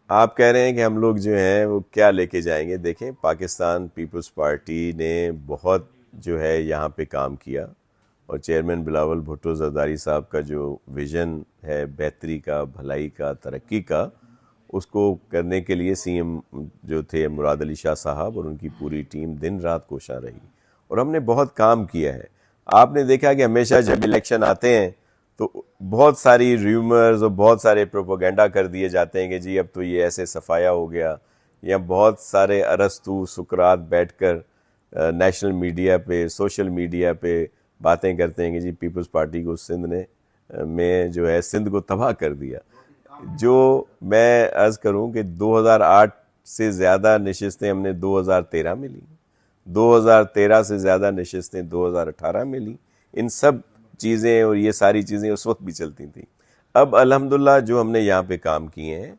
آپ کہہ رہے ہیں کہ ہم لوگ جو ہیں وہ کیا لے کے جائیں گے. دیکھیں پاکستان پیپلز پارٹی نے بہت جو ہے یہاں پہ کام کیا، اور چیئرمین بلاول بھٹو زرداری صاحب کا جو ویژن ہے بہتری کا، بھلائی کا، ترقی کا، اس کو کرنے کے لیے سی ایم جو تھے مراد علی شاہ صاحب اور ان کی پوری ٹیم دن رات کوشاں رہی، اور ہم نے بہت کام کیا ہے. آپ نے دیکھا کہ ہمیشہ جب الیکشن آتے ہیں تو بہت ساری ریومرز اور بہت سارے پروپوگنڈا کر دیے جاتے ہیں کہ جی اب تو یہ ایسے صفایا ہو گیا، یا بہت سارے ارسطو سقراط بیٹھ کر نیشنل میڈیا پہ، سوشل میڈیا پہ باتیں کرتے ہیں کہ جی پیپلز پارٹی کو سندھ نے میں جو ہے سندھ کو تباہ کر دیا. جو میں عرض کروں کہ 2008 سے زیادہ نشستیں ہم نے 2013 میں لی، 2013 سے زیادہ نشستیں 2018 میں لی. ان سب چیزیں اور یہ ساری چیزیں اس وقت بھی چلتی تھیں. اب الحمدللہ جو ہم نے یہاں پہ کام کیے ہیں